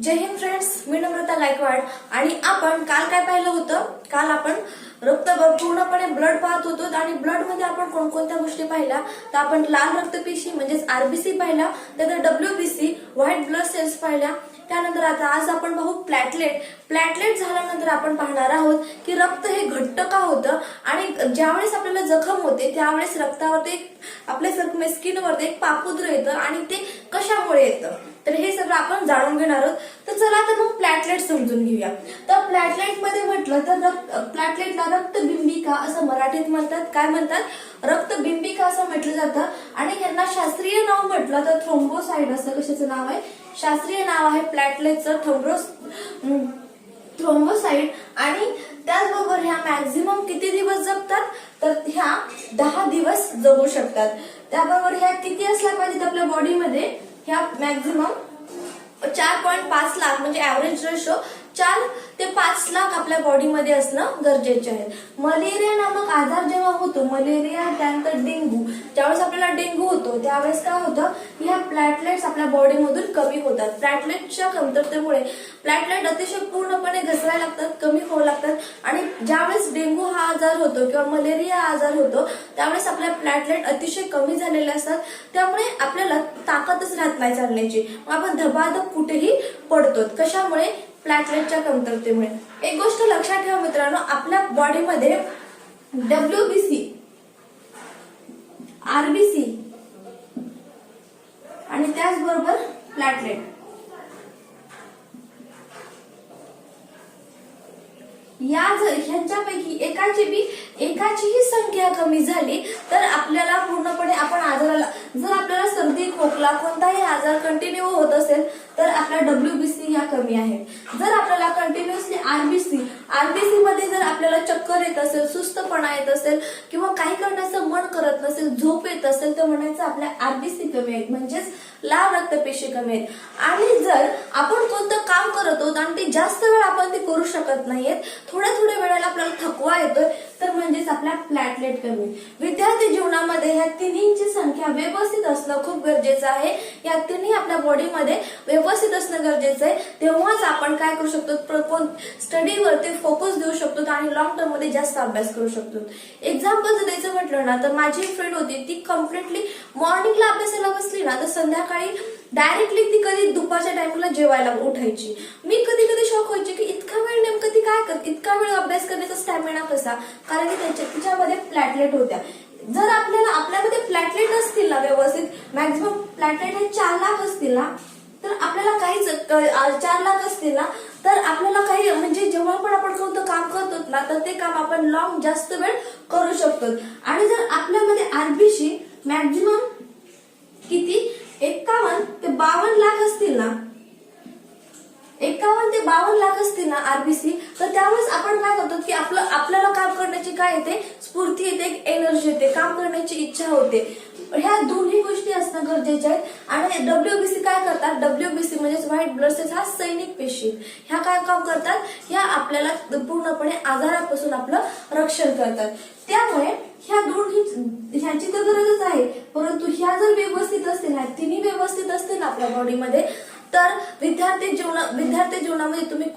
जय Hind friends, मी नम्रता गायकवाड आणि आपण काल काय पाहिलं होतं? काल आपण रक्त पूर्णपणे ब्लड पाहत होतो आणि ब्लड मध्ये आपण कोणकोणत्या गोष्टी पाहिल्या तर आपण लाल रक्तपेशी म्हणजेच आरबीसी पाहिल्या, त्यानंतर डब्ल्यूबीसी व्हाईट ब्लड सेल्स पाहिल्या, त्यानंतर आता आज आपण पाहू प्लॅटलेट झाल्यानंतर आपण पाहणार आहोत की रक्त हे घट्ट का होतं आणि ज्यावेळेस आपल्याला जखम होते त्यावेळेस रक्तावरती आपल्या स्किनवरती एक पापुद्र येतं आणि ते कशामुळे येतं तर हे सगळं आपण जाणून घेणार आहोत. तर चला तर मग प्लॅटलेट समजून घेऊया. तर प्लॅटलेट मध्ये म्हटलं तर प्लॅटलेटला रक्तबिंबिका असं मराठीत म्हणतात. काय म्हणतात? रक्तबिंबिका असं म्हटलं जातं आणि यांना शास्त्रीय नाव म्हटलं तर थ्रोम्बोसाइट असं कशाचं नाव आहे? शास्त्रीय नाव आहे प्लॅटलेटचं थ्रोम्बोसाइट. आणि त्याचबरोबर ह्या मॅक्झिमम किती दिवस जगतात तर ह्या 10 दिवस जगू शकतात. त्याबरोबर ह्या किती असल्या पाहिजेत आपल्या बॉडीमध्ये? ह्या मॅक्झिमम 4.5 लाख म्हणजे ऍव्हरेज रेशो 4 ते 5 लाख आपल्या बॉडीमध्ये असणं गरजेचे आहे. मलेरिया नामक आजार जेव्हा होतो, मलेरिया त्यानंतर डेंग्यू, ज्यावेळेस आपल्याला डेंग्यू होतो त्यावेळेस काय होतं? ह्या प्लॅटलेट्स आपल्या बॉडीमधून कमी होतात. प्लॅटलेटच्या कमतरतेमुळे प्लॅटलेट अतिशय पूर्णपणे घसरायला लागतात, कमी होऊ लागतात आणि ज्यावेळेस डेंग्यू हा आजार होतो किंवा मलेरिया हा आजार होतो त्यावेळेस आपल्या प्लॅटलेट अतिशय कमी झालेले असतात. त्यामुळे आपल्याला ताकदच राहत नाही चालण्याची, आपण धबाधब कुठेही पडतो. कशामुळे? प्लॅटलेटच्या कमतरतेमुळे. एक गोष्ट लक्षात ठेवा मित्रांनो, आपल्या बॉडीमध्ये डब्ल्यूबीसी, आरबीसी आणि त्याचबरोबर प्लॅटलेट ह्यांच्यापैकी एकाचीही संख्या कमी झाली तर आपल्याला पूर्णपणे आपण आजाराला, जर आपल्याला सर्दी खोकला कोणताही आजार कंटिन्यू होत असेल तर आपल्या डब्ल्यूबीसी ह्या कमी आहेत. जर आपल्याला कंटिन्युअसली आरबीसी मध्ये जर आपल्याला चक्कर येत असेल, सुस्तपणा येत असेल किंवा काही करण्याचं मन करत नसेल, झोप येत असेल तर म्हणायचं आपल्या आरबीसी कमी आहेत म्हणजेच लाल रक्तपेशी कमी आहेत. आणि जर आपण कोणतं काम करत आहोत आणि ते जास्त वेळ आपण ते करू शकत नाहीयेत, थोड्या वेळेला आपल्याला थकवा येतोय तर म्हणजेच आपल्या प्लॅटलेट कमी. विद्यार्थी जीवनामध्ये ह्या तिन्हींची संख्या व्यवस्थित असणं खूप गरजेचं आहे. या तिन्ही आपल्या बॉडीमध्ये व्यवस्थित असणं गरजेचं आहे, तेव्हाच आपण काय करू शकतो? स्टडीवरती फोकस देऊ शकतो आणि लॉंग टर्म मध्ये जास्त अभ्यास करू शकतो. एक्झाम्पल जर द्यायचं म्हटलं ना तर माझी फ्रेंड होती, ती कम्प्लिटली मॉर्निंगला अभ्यासाला बसली ना तर संध्याकाळी डायरेक्टली ती कधी दुपारच्या टाइमला जेवायला उठायची. मी कधी शॉक व्हायची की इतका वेळ नेमकं ती काय करते, इतका वेळ अभ्यास करण्याचा स्टॅमिना कसा? कारण की तिच्यामध्ये प्लॅटलेट होत्या. जर आपल्यामध्ये प्लॅटलेट असतील ना व्यवस्थित, मॅक्झिमम प्लॅटलेट हे 4 लाख असतील ना तर आपल्याला काहीच 4 लाख असतील ना तर आपल्याला काही म्हणजे जेव्हा पण आपण कोणतं काम करतो ना तर ते काम आपण लॉंग जास्त वेळ करू शकतो. आणि जर आपल्यामध्ये आरबीसी मॅक्झिमम किती 51 ते 52 लाख असतील ना, 51 ते 52 लाख असतील ना आरबीसी, तर त्यावेळेस आपण काय करतो की आपल्याला काम करण्याची काय येते? स्फूर्ती येते, एनर्जी येते, काम करण्याची इच्छा होते. ह्या दोन्ही गोष्टी असणं गरजेच्या आहेत. आणि डब्ल्यूबीसी काय करतात? डब्ल्यूबीसी म्हणजे व्हाईट ब्लड सेल्स हा सैनिक पेशी, ह्या काय काम करतात? ह्या आपल्याला पूर्णपणे आजारापासून आपलं रक्षण करतात. त्यामुळे ह्या दोन्ही ह्याची तर गरजच आहे, परंतु ह्या जर व्यवस्थित असतील, ह्या तिन्ही व्यवस्थित असतील आपल्या बॉडीमध्ये तर विद्यार्थी जीवनामध्ये तुम्ही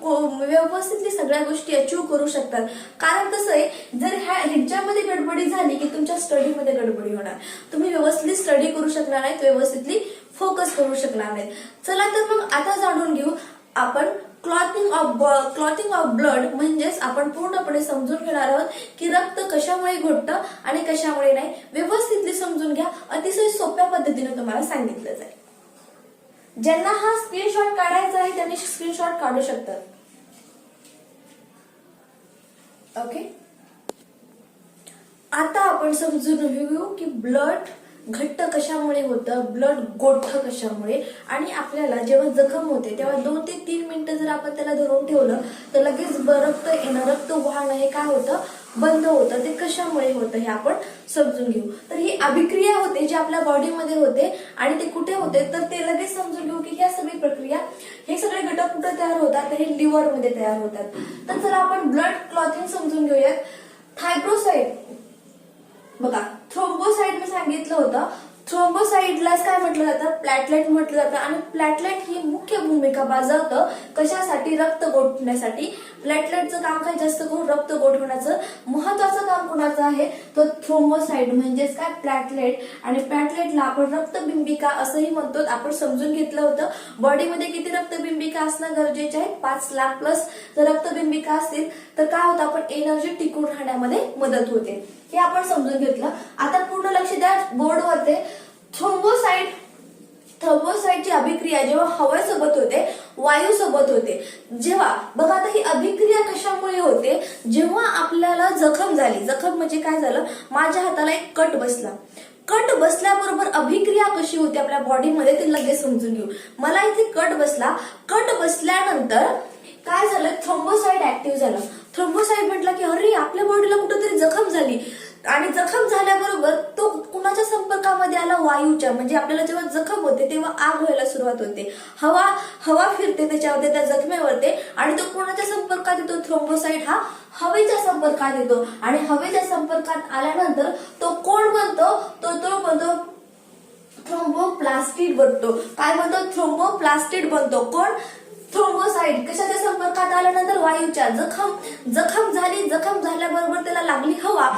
व्यवस्थितली सगळ्या गोष्टी अचीव करू शकतात. कारण कसं आहे, जर ह्याच्यामध्ये गडबडी झाली की तुमच्या स्टडीमध्ये गडबडी होणार, तुम्ही व्यवस्थित स्टडी करू शकणार नाहीत, व्यवस्थितली फोकस करू शकणार नाहीत. चला तर मग आता जाणून घेऊ आपण क्लॉटिंग ऑफ ब्लड म्हणजेच आपण पूर्णपणे समजून घेणार आहोत की रक्त कशामुळे घटतं आणि कशामुळे नाही. व्यवस्थितली समजून घ्या, अतिशय सोप्या पद्धतीने तुम्हाला सांगितलं जाईल. ज्यांना हा स्क्रीनशॉट काढायचा आहे त्यांनी स्क्रीनशॉट काढू शकतात. ओके, आता आपण समजून घेऊ की ब्लड घट्ट कशामुळे होतं, ब्लड गोठतं कशामुळे. आणि आपल्याला जेव्हा जखम होते तेव्हा 2 ते 3 मिनिटं जर आपण त्याला धरून ठेवलं तर लगेच रक्त येणं, रक्त वाहणं हे काय होतं? बंद होतं. ते कशामुळे होतं हे आपण समजून घेऊ. तर ही अभिक्रिया होते जी आपल्या बॉडीमध्ये होते आणि ते कुठे होते तर ते लगेच समजून घेऊ की ह्या सगळी प्रक्रिया, हे सगळे घटक कुठे तयार होतात तर हे लिव्हर मध्ये तयार होतात. तर चला आपण ब्लड क्लॉटिंग समजून घेऊयात. थायब्रोसाइट बघा, थ्रोम्बोसाइट मी सांगितलं होतं, थ्रोम्बोसाइटला काय म्हटलं जातं, प्लॅटलेट म्हटलं जातं. आणि प्लॅटलेट ही मुख्य भूमिका बजावतं कशासाठी, रक्त गोठवण्यासाठी. प्लॅटलेटचं काम काय, जास्त करून रक्त गोठवण्याचं. महत्वाचं काम कोणाचं आहे, तो थ्रोम्बोसाइट म्हणजेच काय, प्लॅटलेट. आणि प्लॅटलेटला आपण रक्तबिंबिका असंही म्हणतो. आपण समजून घेतलं होतं बॉडीमध्ये किती रक्तबिंबिका असणं गरजेचे आहे, 5 लाख प्लस जर रक्तबिंबिका असतील तर काय होतं, आपण एनर्जी टिकून राहण्यामध्ये मदत होते. हे आपण समजून घेतलं. आता पूर्ण लक्ष द्या बोर्डवरती. थ्रोम्बोसाइटची अभिक्रिया जेव्हा हवेसोबत होते, वायूसोबत होते, जेव्हा बघा आता ही अभिक्रिया कशामुळे होते, जेव्हा आपल्याला जखम झाली. जखम म्हणजे काय झालं, माझ्या हाताला एक कट बसला. कट बसल्याबरोबर अभिक्रिया कशी होते आपल्या बॉडीमध्ये ते लगेच समजून घेऊ. मला इथे कट बसला. कट बसल्यानंतर काय झालं, थ्रोम्बोसाइट ऍक्टिव्ह झाला. थ्रोम्बोसाइट म्हटलं की अरे आपल्या बॉडीला कुठेतरी जखम झाली. आणि जखम झाल्याबरोबर तो कुणाच्या संपर्कामध्ये आला, वायूच्या. म्हणजे आपल्याला जेव्हा जखम होते तेव्हा आग व्हायला सुरुवात होते, हवा फिरते त्याच्यावरती, त्या जखमेवरती. आणि तो कोणाच्या संपर्कात येतो, थ्रोम्बोसाइट हा हवेच्या संपर्कात येतो. आणि हवेच्या संपर्कात आल्यानंतर तो कोण बनतो, तो बनतो थ्रोम्बोप्लास्टिड बनतो. काय बनतो, थ्रोम्बोप्लास्टिड बनतो. कोण, थ्रोम्बोसाइट. कशाच्या संपर्कात आल्यानंतर, वायूच्या. जखम झाली. जखम झाल्याबरोबर त्याला लागली हवा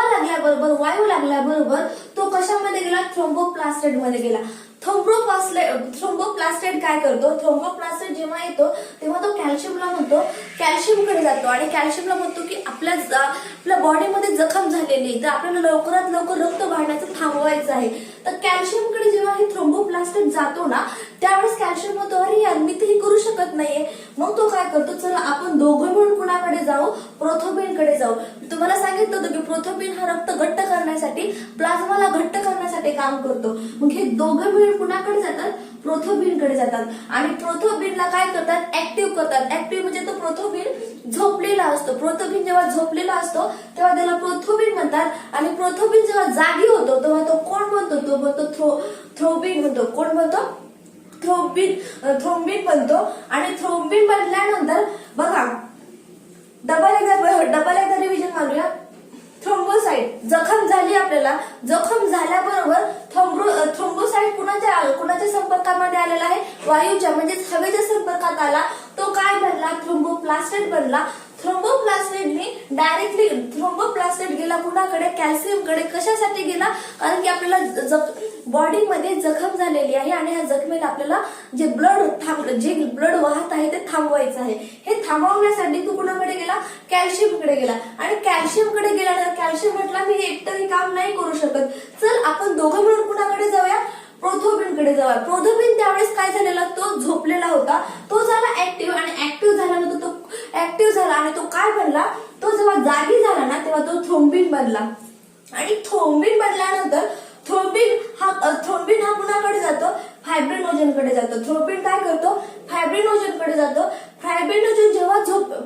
लागल्याबरोबर, वायू लागल्याबरोबर तो कशामध्ये गेला, थ्रोम्बोप्लास्टिड मध्ये गेला. थ्रोम्बोप्लास्टिड काय करतो, थ्रोम्बोप्लास्टिड जेव्हा येतो तेव्हा तो कॅल्शियमला म्हणतो, कॅल्शियमकडे जातो. आणि कॅल्शियमला म्हणतो की आपल्या बॉडीमध्ये जखम झालेली, तर आपल्याला लवकरात लवकर रक्त वाढण्याचं थांबवायचं आहे. तर कॅल्शियमकडे जेव्हा हे थ्रोम्बोप्लास्टिड जातो ना, त्यावेळेस कॅल्शियम म्हणतो अरे यार मी तर हे करू शकत नाहीये. मग तो काय करतो, चला आपण दोघं मिळून कुणाकडे जाऊ, प्रोथोबिनकडे जाऊ. तुम्हाला सांगितलं होतं की प्रोथोबिन हा रक्त घट्ट करण्यासाठी, प्लाझ्माला घट्ट करण्यासाठी काम करतो. मग हे दोघं मिळून कुणाकडे जातात, प्रोथोबिनकडे जातात. आणि प्रोथोबिनला काय करतात, ऍक्टिव्ह करतात. ऍक्टिव्ह म्हणजे तो प्रोथोबिन झोपलेला असतो. प्रोथोबिन जेव्हा झोपलेला असतो तेव्हा त्याला प्रोथोबिन म्हणतात. आणि प्रोथोबिन जेव्हा जागी होतो तेव्हा तो कोण बनतो, तो बनतो थ्रोबिन बनतो. कोण बनतो, थ्रोम्बिन बनतो. आणि थ्रोम्बिन बनल्यानंतर बघा डबल एकदा रिव्हिजन मारूया. थ्रोम्बोसाइट, जखम झाली आपल्याला. जखम झाल्याबरोबर थ्रोम्बोसाइट कुणाच्या संपर्कामध्ये आलेला आहे, वायूच्या म्हणजेच हवेच्या संपर्कात आला. तो काय बनला, थ्रोम्बोप्लास्टिड बनला. थ्रोम्बोप्लास्टिड गेला कुणाकडे, कॅल्शियमकडे. कशासाठी गेला, कारण की आपल्याला बॉडीमध्ये जखम झालेली आहे आणि ह्या जखमेला आपल्याला जे ब्लड वाहत आहे ते थांबवायचं आहे. हे थांबवण्यासाठी तो कुणाकडे गेला, कॅल्शियमकडे गेला. आणि कॅल्शियमकडे गेल्यानंतर कॅल्शियम म्हटला मी एकटं हे काम नाही करू शकत, चल आपण दोघं मिळून कुणाकडे जाऊया, प्रोथोबिनकडे जाऊया. प्रोथोबिन त्यावेळेस काय झालेला, तो झोपलेला होता. तो झाला ऍक्टिव्ह. आणि ऍक्टिव्ह झाल्यानंतर तो ऍक्टिव्ह झाला आणि तो काय बनला, तो जेव्हा जागी झाला ना तेव्हा तो थ्रोम्बिन बनला. आणि थ्रोम्बिन बनल्यानंतर थ्रोम्बिन हा कुणाकडे जातो, फायब्रिनोजनकडे जातो. थ्रोम्बिन काय करतो, फायब्रिनोजनकडे जातो.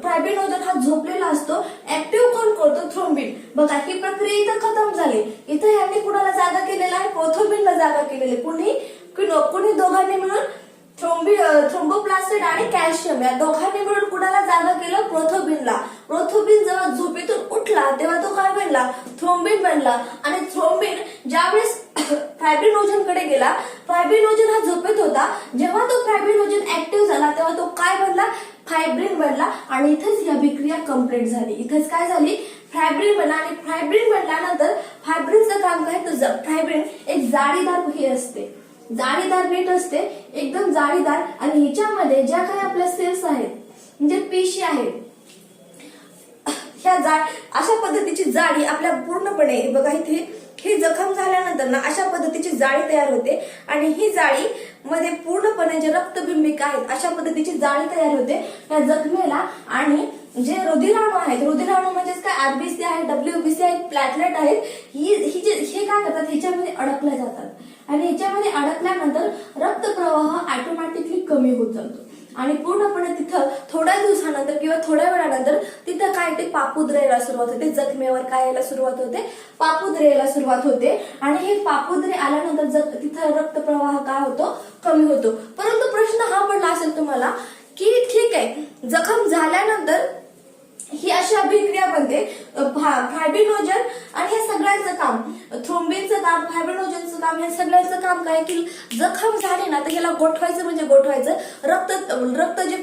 फायब्रिनोजन हा झोपलेला असतो. ऍक्टिव्ह कोण करतो, थ्रोम्बिन. बघा ही प्रक्रिया इथं खतम झाली. इथं यांनी कुणाला जागा केलेला आहे, प्रोथोबिनला जागा केलेली. कुणी दोघांनी मिळून थ्रोम्बोप्लास्टिड आणि कॅल्शियम या दोघांनी मिळून कुणाला जागा केलं, प्रोथोबिनला. प्रोथोबिन जेव्हा झोपेतून उठला तेव्हा तो काय बनला, थ्रोम्बिन बनला. आणि थ्रोम्बिन ज्यावेळेस फायब्रिनोजनकडे गेला, फायब्रिनोजन हा झोपेत होता. जेव्हा तो फायब्रिनोजन ऍक्टिव्ह झाला तेव्हा तो काय बनला, फायब्रिन बनला. आणि इथेच ही अभिक्रिया कम्प्लीट झाली. इथेच काय झाली, फायब्रिन बनला. आणि फायब्रिन बनल्यानंतर फायब्रिनचं काम काय, तर फायब्रिन एक जाळीदार हे असते, जाळीदार नेट असते, एकदम जाळीदार. आणि ह्याच्यामध्ये ज्या काही आपल्या सेल्स आहेत म्हणजे पेशी आहेत, ह्या अशा पद्धतीची जाळी आपल्या पूर्णपणे बघा इथे ही जखम झाल्यानंतर ना अशा पद्धतीची जाळी तयार होते. आणि ही जाळी मध्ये पूर्णपणे जे रक्तबिंबिका आहेत अशा पद्धतीची जाळी तयार होते त्या जखमेला. आणि जे रुधिराणू आहेत, रुधिराणू म्हणजेच काय, आरबीसी आहे, डब्ल्यूबीसी आहेत, प्लॅटलेट आहेत, हे काय करतात, ह्याच्यामध्ये अडकले जातात. आणि ह्याच्यामध्ये अडकल्यानंतर रक्तप्रवाह ऑटोमॅटिकली कमी होत जातो. आणि पूर्णपणे तिथं थोड्या दिवसानंतर किंवा थोड्या वेळानंतर तिथं काय ते पापुद्रा यायला सुरुवात होते. जखमेवर काय यायला सुरुवात होते, पापुद्रे यायला सुरुवात होते. आणि हे पापुद्रे आल्यानंतर तिथं रक्तप्रवाह काय होतो, कमी होतो. परंतु प्रश्न हा पडला असेल तुम्हाला की ठीक आहे, जखम झाल्यानंतर ही अशी अभिक्रिया बनते फायब्रिनोजन आणि हे सगळ्यांचं काम, थ्रोम्बिनचं काम, फायब्रिनोजनचं काम, हे सगळ्यांचं काम काय की जखम झाली ना तर याला गोठवायचं म्हणजे गोठवायचं, रक्त जे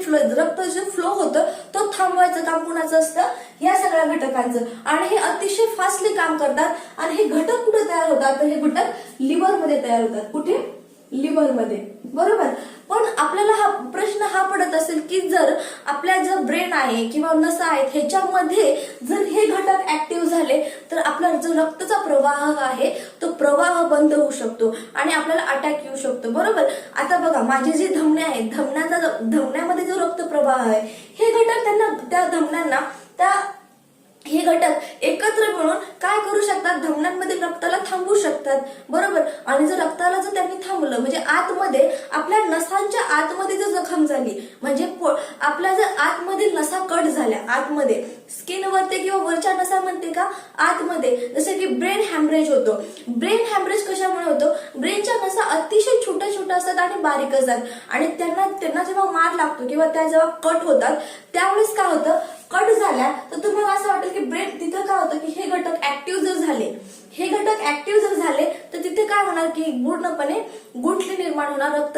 फ्लो होतं तो थांबवायचं काम कुणाचं असतं, या सगळ्या घटकांचं. आणि हे अतिशय फास्टली काम करतात. आणि हे घटक कुठे तयार होतात तर हे घटक लिव्हरमध्ये तयार होतात. कुठे? लिव्हरमध्ये. बरोबर. पण आपल्याला हा प्रश्न पडत असेल की जर आपल्या जो ब्रेन आहे किंवा नसा आहेत ह्याच्यामध्ये जर हे घटक ऍक्टिव्ह झाले तर आपला जो रक्ताचा प्रवाह आहे तो प्रवाह बंद होऊ शकतो आणि आपल्याला अटॅक येऊ शकतो. बरोबर. आता बघा माझे जे धमन्या आहेत, धमन्यामध्ये जो रक्त प्रवाह आहे हे घटक त्या धमन्यांना हे घटक एकत्र मिळून काय करू शकतात, धमन्यांमध्ये रक्ताला थांबवू शकतात. बरोबर. आणि जर रक्ताला जर त्यांनी थांबवलं म्हणजे आतमध्ये आपल्या नसांच्या आतमध्ये जर जखम झाली म्हणजे आपल्या जर आतमध्ये नसा कट झाल्या, आतमध्ये स्किनवरती किंवा वरच्या नसा म्हणते का आतमध्ये, जसे की ब्रेन हॅमरेज होतो. ब्रेन हॅमरेज कशामुळे होतो? ब्रेनच्या नसा अतिशय छोट्या छोट्या असतात आणि बारीक असतात आणि त्यांना जेव्हा मार लागतो किंवा त्या जेव्हा कट होतात त्यावेळेस काय होतं, कट झाल्या तर तुम्हाला असं वाटेल की ब्रेन तिथं काय होतं की हे घटक ऍक्टिव्ह जर झाले तर तिथे काय होणार की पूर्णपणे गुठली निर्माण होणार, रक्त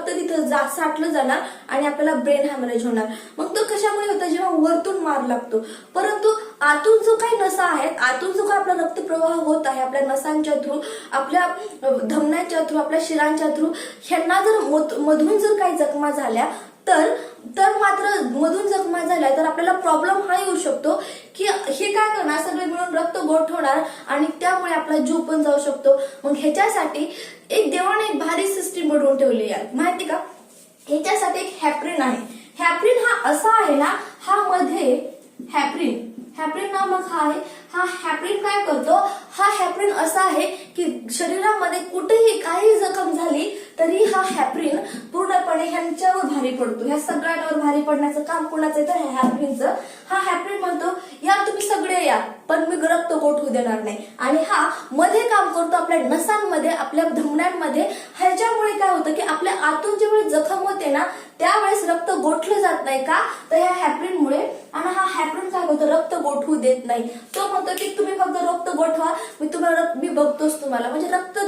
तिथं साठलं जाणार आणि आपल्याला ब्रेन हॅमरेज होणार. मग तो कशामुळे होतं? जेव्हा वरतून मार लागतो. परंतु आतून जो काही नसा आहेत, आतून जो काही आपला रक्तप्रवाह होत आहे आपल्या नसांच्या थ्रू, आपल्या धमन्यांच्या थ्रू, आपल्या शिरांच्या थ्रू, ह्यांना जर मधून जर काही जखमा झाल्या तर मात्र मधून जखमा झाल्या तर आपल्याला प्रॉब्लेम हा येऊ शकतो की हे काय करणार, सगळे मिळून रक्त गोठवणार आणि त्यामुळे आपला जीव पण जाऊ शकतो. मग ह्याच्यासाठी देवाने एक भारी सिस्टीम बनवून ठेवली आहे माहिती का? ह्याच्यासाठी एक हॅप्रिन आहे. हॅप्रिन हा असा आहे ना, हा मध्ये हॅप्रिन नामक हा हॅप्रिन काय करतो, हा हॅप्रिन असा आहे की शरीरामध्ये कुठेही काही जखम झाली तरी हा हॅप्रिन पूर्णपणे ह्यांच्यावर भारी पडतो. ह्या सगळ्यांवर भारी पडण्याचं काम कुणाचं आहे तर ह्या हॅप्रिनचं. हा हॅप्रिन म्हणतो या तुम्ही सगळे या पण मी रक्त गोठवू देणार नाही. आणि हा मध्ये काम करतो आपल्या नसांमध्ये, आपल्या धमन्यांमध्ये. ह्याच्यामुळे काय होतं की आपल्या आतून ज्यावेळी जखम होते ना त्यावेळेस रक्त गोठलं जात नाही का तर ह्या हॅप्रिनमुळे. आणि हा हॅप्रिन काय करतो, रक्त गोठवू देत नाही. तो म्हणतो की तुम्ही फक्त रक्त गोठवा, मी बघतोच तुम्हाला. म्हणजे रक्त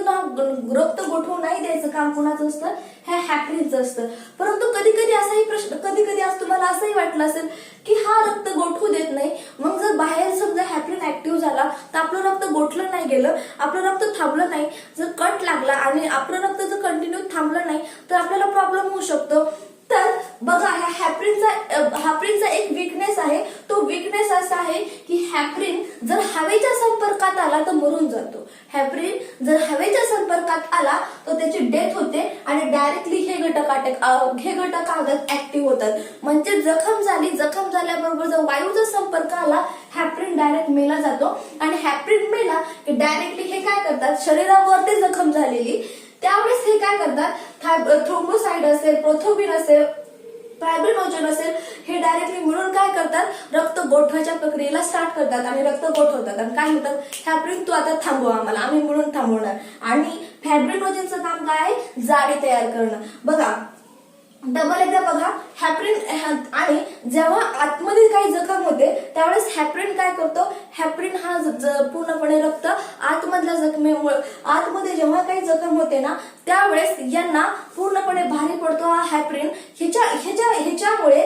गोठवू नाही द्यायचं काम कुणाचं असतं, ह्या हॅप्रिनचं असतं. परंतु कधी कधी असाही प्रश्न, कधी आज तुम्हाला असंही वाटलं असेल की हा रक्त गोठवू देत नाही. मग जर बाहेर समजा हॅप्रिन ऍक्टिव्ह झाला तर आपलं रक्त गोठलं नाही गेलं, आपलं रक्त थांबलं नाही, जर कट लागला आणि आपलं रक्त जर कंटिन्यू थांबलं नाही तर आपल्याला प्रॉब्लेम होऊ शकतो. तर बघा ह्या हॅप्रिनचा एक विकनेस आहे. तो विकनेस असा आहे की हॅप्रिन जर हवेच्या संपर्कात आला तर मरून जातो. हॅप्रिन जर हवेच्या संपर्कात आला तर त्याची डेथ होते आणि डायरेक्टली हे घटक ऍक्टिव्ह होतात. म्हणजे जखम झाल्याबरोबर जर वायूचा संपर्क आला हॅप्रिन डायरेक्ट मेला जातो. आणि हॅप्रिन मेला की डायरेक्टली हे काय करतात, शरीरावरती जखम झालेली त्यावेळेस हे काय करतात, थ्रोम्बोसाइट असेल, प्रोथ्रोम्बिन असेल, फायब्रिनोजन असेल, हे डायरेक्टली मिळून काय करतात, रक्त गोठवायच्या प्रक्रियेला स्टार्ट करतात आणि रक्त गोठवतात. आणि काय म्हणतात, हॅप्रिन तू आता थांबव आम्हाला, आम्ही मिळून थांबवणार. आणि फायब्रिनोजनचं काम काय आहे, जाळी तयार करणं. बघा डबल एकदा बघा, हॅप्रिन आणि जेव्हा आतमध्ये काही जखम होते त्यावेळेस हॅप्रिन काय करतो, हॅप्रिन हा पूर्णपणे रक्त आतमध्ये जेव्हा काही जखम होते ना त्यावेळेस यांना पूर्णपणे भारी पडतो हा हॅप्रिन. ह्याच्यामुळे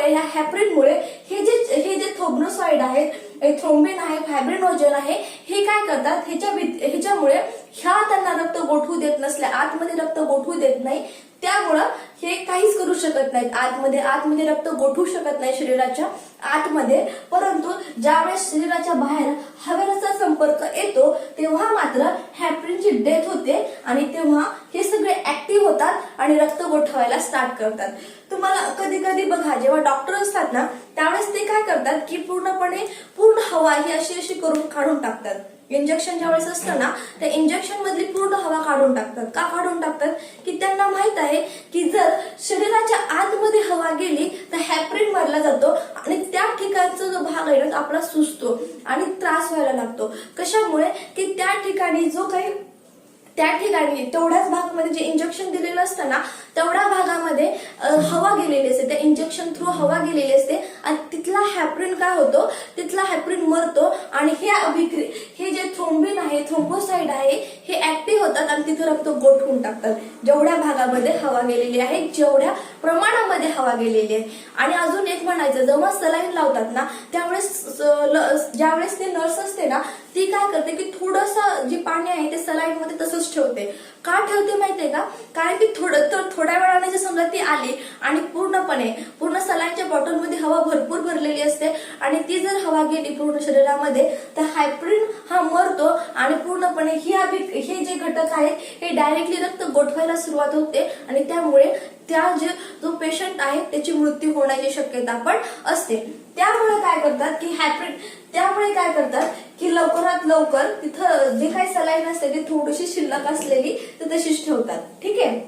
ह्या हॅप्रिनमुळे हे जे थ्रोम्बोसाइड आहेत, थ्रोम्बिन आहे, फायब्रिनोजन आहे, हे काय करतात, ह्याच्यामुळे त्यांना रक्त गोठवू देत नसल्या, आतमध्ये रक्त गोठवू देत नाही, त्यामुळं हे काहीच करू शकत नाहीत. आतमध्ये रक्त गोठवू शकत नाही शरीराच्या आतमध्ये. परंतु ज्यावेळेस शरीराच्या बाहेर हवेचा संपर्क येतो तेव्हा मात्र हॅप्रिनची डेथ होते आणि तेव्हा हे सगळे ऍक्टिव्ह होतात आणि रक्त गोठवायला स्टार्ट करतात. तुम्हाला कधी कधी बघा जेव्हा डॉक्टर असतात ना त्यावेळेस ते काय करतात की पूर्ण हवा ही अशी करून काढून टाकतात. इंजेक्शन ज्यावेळेस असतं ना त्या इंजेक्शन मधली पूर्ण हवा काढून टाकतात. का काढून टाकतात की त्यांना माहित आहे की जर शरीराच्या आतमध्ये हवा गेली तर हॅप्रिन मारला जातो आणि त्या ठिकाणचा जो भाग आहे ना आपला सुजतो आणि त्रास व्हायला लागतो. कशामुळे की त्या ठिकाणी तेवढ्याच भागामध्ये जे इंजेक्शन दिलेलं असतं ना तेवढ्या भागामध्ये हवा गेलेली असते, त्या इंजेक्शन थ्रू हवा गेलेली असते आणि तिथला हॅप्रिन काय होतो, तिथला हॅप्रिन मरतो आणि हे जे थ्रोम्बिन आहे, थ्रोम्बोसाइड आहे, हे ऍक्टिव्ह होतात आणि तिथे रक्त गोठवून टाकतात जेवढ्या भागामध्ये हवा गेलेली आहे, जेवढ्या प्रमाणामध्ये हवा गेलेली आहे. आणि अजून एक म्हणायचं, जेव्हा सलाईन लावतात ना त्यावेळेस ज्यावेळेस ती नर्स असते ना ती काय करते की थोडंसं जे पाणी आहे ते सलाईन मध्ये तसंच ठेवते. का ठेवते माहितीये का, कारण की थोड्या वेळाने जर समजा ती आली आणि पूर्ण सलाईनच्या बॉटलमध्ये हवा भरपूर भरलेली असते आणि ती जर हवा गेली पूर्ण शरीरामध्ये तर हायप्रिन हा मरतो आणि पूर्णपणे हे जे घटक आहेत हे डायरेक्टली रक्त गोठवायला सुरुवात होते आणि त्यामुळे जो पेशंट आहे त्याची मृत्यू होण्याची शक्यता पण असते. त्यामुळे काय करतात की लवकरात लवकर तिथं जे काही सलाईन असते ती थोडीशी शिल्लक असलेली तर तशीच ठेवतात. ठीक आहे,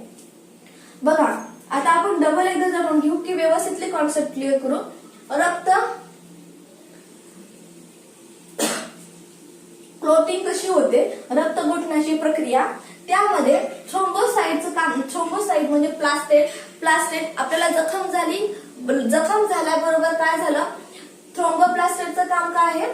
बघा आता आपण डबल एकदा जाणून घेऊ की व्यवस्थितली कॉन्सेप्ट क्लिअर करू. रक्त क्लॉटिंग कशी होते, रक्त गोठण्याची प्रक्रिया, त्यामध्ये थ्रोम्बोसाइट म्हणजे प्लास्टेट आपल्याला जखम झाल्याबरोबर काय झालं, थ्रोम्बोप्लास्टेटचं काम काय आहे,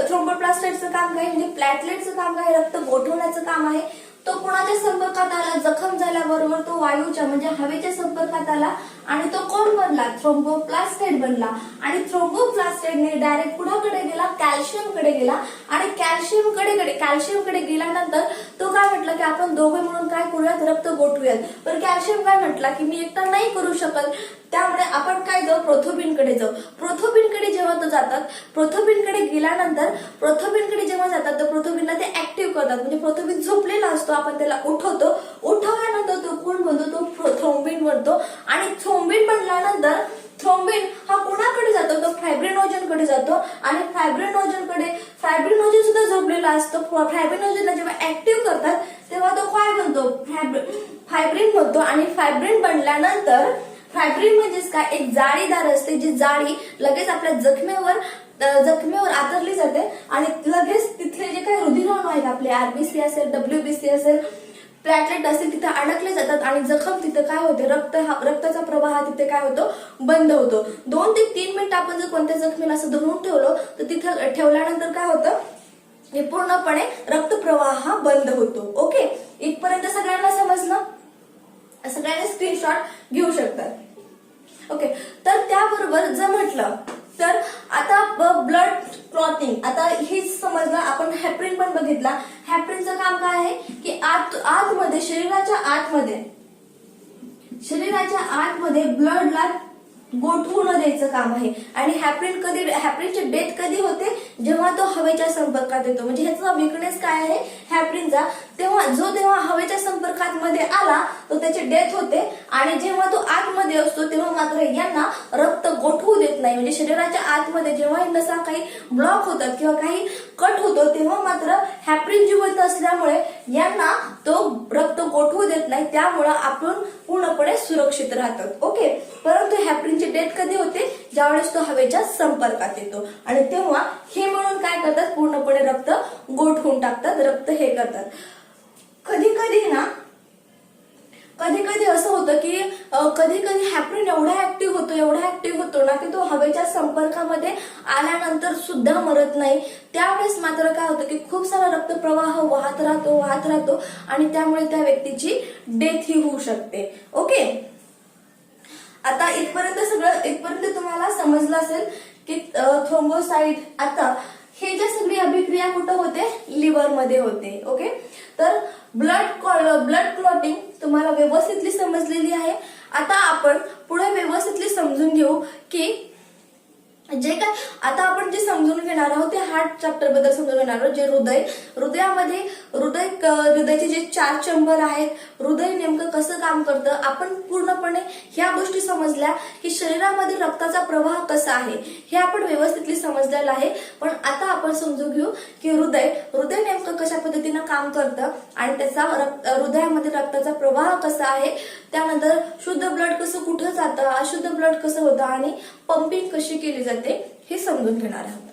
थ्रोम्बोप्लास्टेटचं काम काय म्हणजे प्लॅटलेटचं काम काय, रक्त गोठवण्याचं काम आहे. तो कुणाच्या संपर्कात आला, जखम झाल्याबरोबर तो वायूच्या म्हणजे हवेच्या संपर्कात आला आणि तो कोण बनला, थ्रोम्बोप्लास्टेट बनला. आणि थ्रोम्बोप्लास्टेटने डायरेक्ट कुणाकडे गेला, कॅल्शियमकडे गेला आणि कॅल्शियमकडे गेल्यानंतर तो काय म्हटलं की आपण दोघे म्हणून काय करूयात, रक्त गोठवूयात. पण कॅल्शियम काय म्हटला की मी एकटा नाही करू शकत, त्यामुळे आपण काय जाऊ, प्रोथोबिनकडे जाऊ. प्रोथोबिनकडे जेव्हा तो जातात, प्रोथोबिनकडे गेल्यानंतर प्रोथोबिनकडे जेव्हा जातात तर प्रोथोबिनला ते ऍक्टिव्ह करतात. म्हणजे प्रोथोबिन झोपलेला असतो, आपण त्याला उठवल्यानंतर तो कोण बनतो, तो थ्रोम्बिन बनतो. आणि थ्रोम्बिन बनल्यानंतर थ्रोम्बिन हा कुणाकडे जातो, तो फायब्रिनोजनकडे जातो आणि फायब्रिनोजन सुद्धा झोपलेला असतो. फायब्रिनोजनला जेव्हा ऍक्टिव्ह करतात तेव्हा तो काय बनतो, फायब्रिन बनतो. आणि फायब्रिन बनल्यानंतर फायब्रिन म्हणजेच काय, एक जाळीदार असते, जी जाळी लगेच आपल्या जखमेवर आतरली जाते आणि लगेच तिथले जे काही रुधिराणू आहेत आपले आरबीसी असेल, डब्ल्यूबीसी असेल, प्लॅटलेट असतील तिथे अडकले जातात आणि जखम तिथे काय होते, रक्ताचा प्रवाह तिथे काय होतो, बंद होतो. 2 ते 3 मिनिट आपण जर कोणत्या जखमेला असं धरून ठेवलं तर तिथे ठेवल्यानंतर काय होतं, हे पूर्णपणे रक्तप्रवाह हा बंद होतो. ओके, इथपर्यंत सगळ्यांना समजलं, सगळ्यांनी स्क्रीनशॉट घेऊ शकतात. ओके, तर त्याबरोबर जर म्हटलं तर आता ब्लड क्लॉटिंग, आता हेच समजलं. आपण हॅप्रिन पण बघितला. हॅप्रिनचं काम काय आहे की आतमध्ये शरीराच्या आतमध्ये ब्लडला गोठवू न द्यायचं काम आहे. आणि हॅप्रिनची डेथ कधी होते, जेव्हा तो हवेच्या संपर्कात येतो. म्हणजे ह्याचा विकनेस काय आहे हॅप्रिनचा, जेव्हा हवेच्या संपर्कात मध्ये आला तो त्याची डेथ होते. आणि जेव्हा तो आतमध्ये असतो तेव्हा मात्र यांना रक्त गोठवू देत नाही. म्हणजे शरीराच्या आतमध्ये जेव्हा नसा काही ब्लॉक होतात किंवा काही कट होतो तेव्हा मात्र हॅप्रिन जिवंत असल्यामुळे यांना तो रक्त गोठवू देत नाही, त्यामुळे आपण पूर्णपणे सुरक्षित राहतात. ओके, परंतु हॅप्रिनची डेथ कधी होते, ज्यावेळेस तो हवेच्या संपर्कात येतो आणि तेव्हा हे म्हणून काय करतात, पूर्णपणे रक्त गोठवून टाकतात, रक्त हे करतात. कधी कधी असं होतं की कधी हॅप्रिन एवढा ऍक्टिव्ह होतो ना की तो हवेच्या संपर्कामध्ये आल्यानंतर सुद्धा मरत नाही. त्यावेळेस मात्र काय होतं की खूप सारा रक्तप्रवाह वाहत राहतो आणि त्यामुळे त्या व्यक्तीची डेथ ही होऊ शकते. ओके, आता इथपर्यंत तुम्हाला समजलं असेल की थ्रोम्बोसाइट. आता हे जे सगळी अभिक्रिया कुठं होते, लिव्हर मध्ये होते. ओके, तर ब्लड क्लॉटिंग तुम्हाला व्यवस्थितली समजलेली आहे. आता आपण पुढे व्यवस्थितली समजून घेऊ की जे काय आता आपण जे समजून घेणार आहोत ते हार्ट चॅप्टर बद्दल समजून घेणार आहोत. जे हृदयाचे जे 4 चेंबर आहेत, हृदय नेमकं कसं काम करतं, आपण पूर्णपणे ह्या गोष्टी समजल्या की शरीरामध्ये रक्ताचा प्रवाह कसा आहे हे आपण व्यवस्थितली समजलेलं आहे. पण आता आपण समजून घेऊ की हृदय नेमकं कशा पद्धतीनं काम करतं आणि त्याचा हृदयामध्ये रक्ताचा प्रवाह कसा आहे, त्यानंतर शुद्ध ब्लड कसं कुठं जातं, अशुद्ध ब्लड कसं होतं आणि पंपिंग कशी केली जाते हे समजून घेणार आहोत.